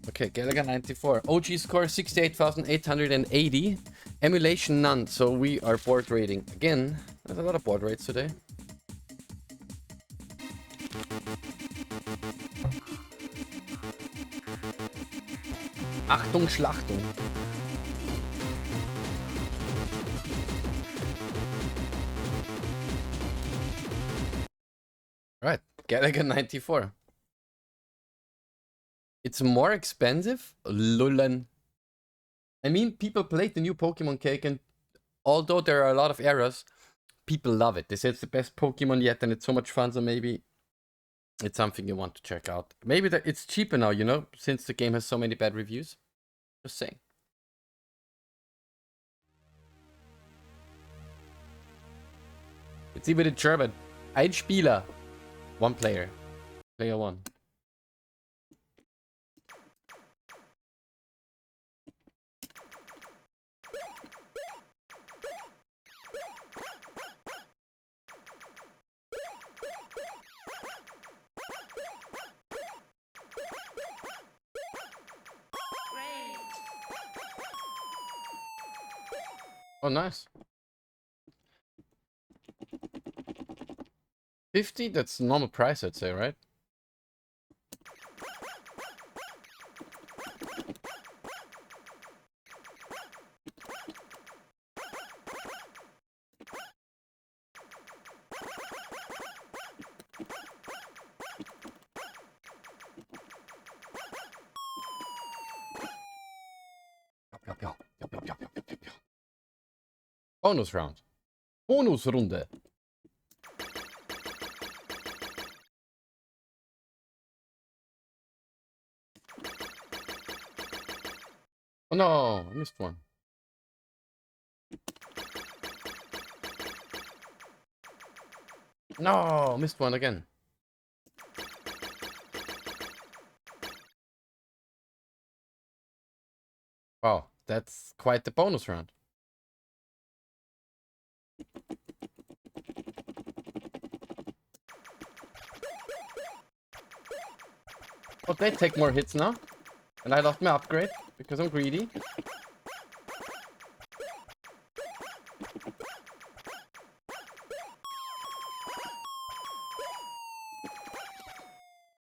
Okay, Galaga 94. OG score 68,880. Emulation none, so we are board rating. Again, there's a lot of board rates today. Achtung, Schlachtung. Right, Galaga 94. It's more expensive? Lullen. I mean, people played the new Pokemon Cake, and although there are a lot of errors, people love it. They say it's the best Pokemon yet, and it's so much fun, so maybe it's something you want to check out. Maybe that it's cheaper now, you know, since the game has so many bad reviews. Just saying. It's even in German. Ein Spieler. One player. Player one. Oh, nice. 50? That's normal price, I'd say, right? Bonus round. Bonusrunde. Oh no, I missed one. No, missed one again. Wow, that's quite the bonus round. Oh, they take more hits now. And I lost my upgrade because I'm greedy.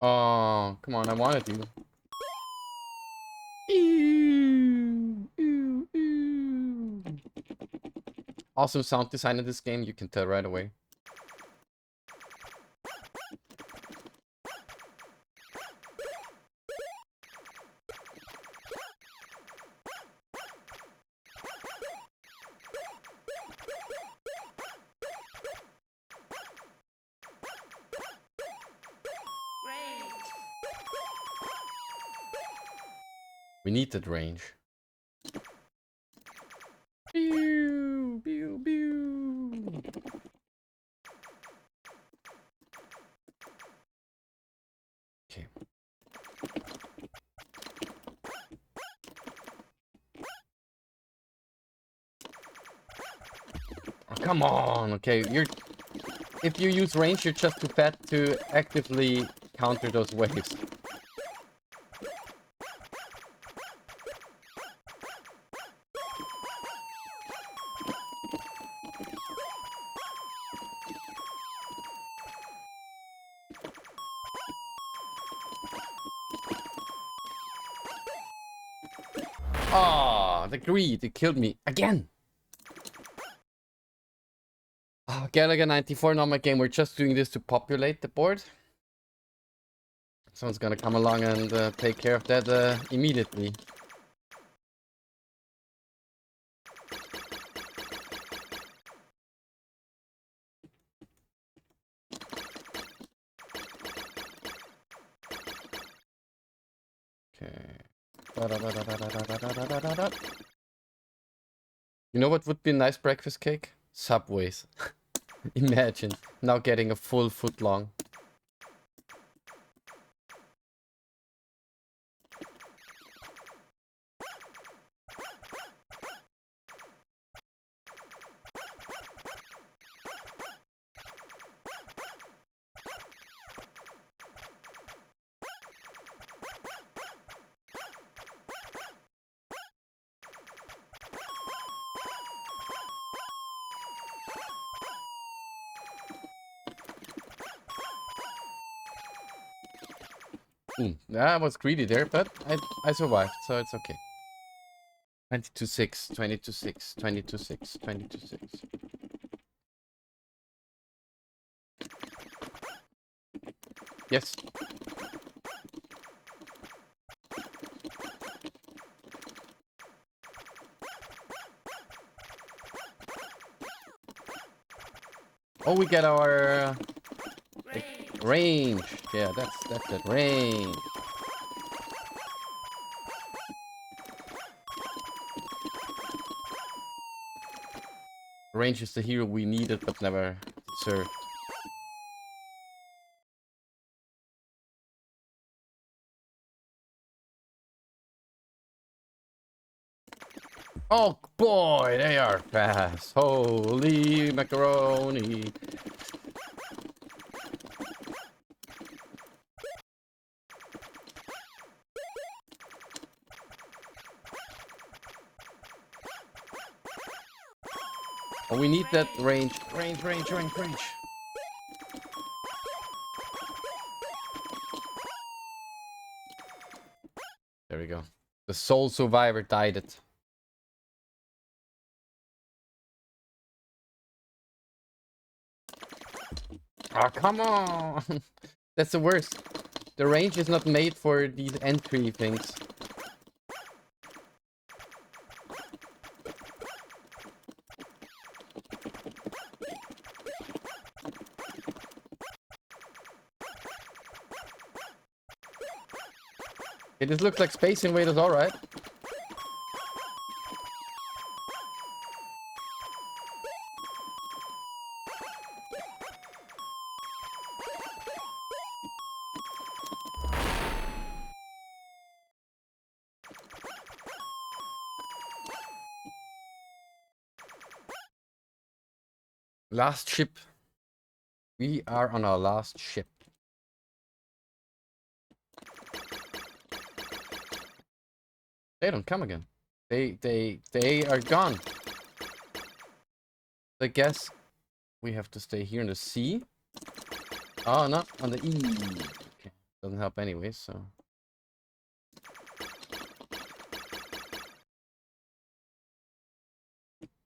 Oh, come on, I wanted you. Awesome sound design in this game, you can tell right away. We need that range. Pew, pew, pew. Okay. Oh, come on. Okay, if you use range, you're just too fat to actively counter those waves. Ah, the greed, it killed me again. Oh, Galaga 94, not my game. We're just doing this to populate the board. Someone's gonna come along and take care of that immediately. Okay. You know what would be a nice breakfast cake? Subways. Imagine now getting a full foot long. Yeah, I was greedy there, but I survived, so it's okay. 22-6, 22-6, 22-6, 22-6. Yes. Oh, we get our range. Yeah, that's it. Range. Range is the hero we needed but never deserved. Oh boy, they are fast. Holy macaroni. Oh, we need that range. Range. There we go. The sole survivor died it. Oh, come on! That's the worst. The range is not made for these entry things. Okay, this looks like Space Invaders, alright. Last ship. We are on our last ship. They don't come again. They are gone. I guess we have to stay here in the sea. Oh, no, on the E. Okay. Doesn't help anyway, so.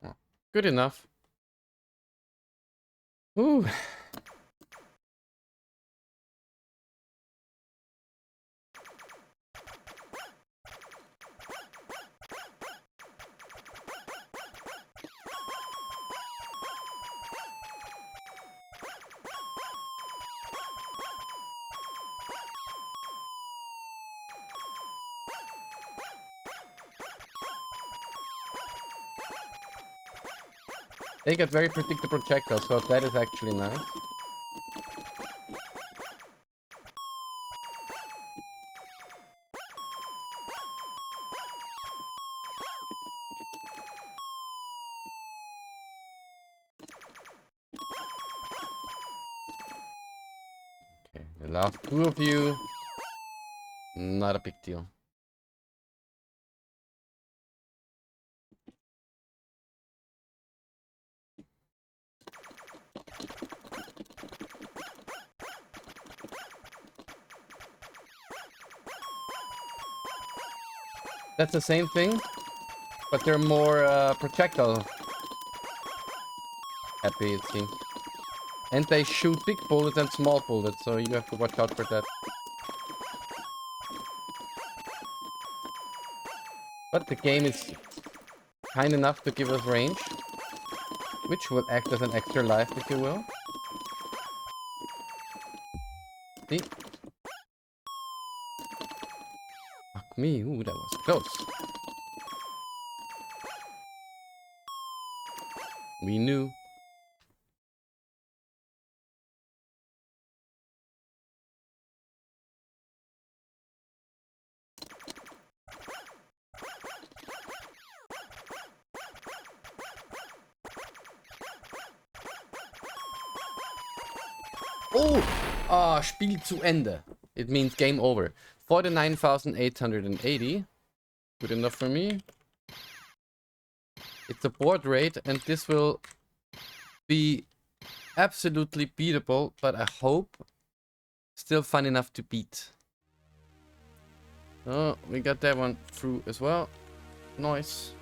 Oh, good enough. Ooh. They get very predictable projectiles, so that is actually nice. Okay, the last two of you. Not a big deal. That's the same thing, but they're more projectile happy, it seems. And they shoot big bullets and small bullets, so you have to watch out for that. But the game is kind enough to give us range, which will act as an extra life, if you will. See? Fuck me, ooh, that was close. We knew. Oh, Spiel zu Ende. It means game over. 49,880. Good enough for me. It's a board rate, and this will be absolutely beatable, but I hope still fun enough to beat. Oh, we got that one through as well. Nice.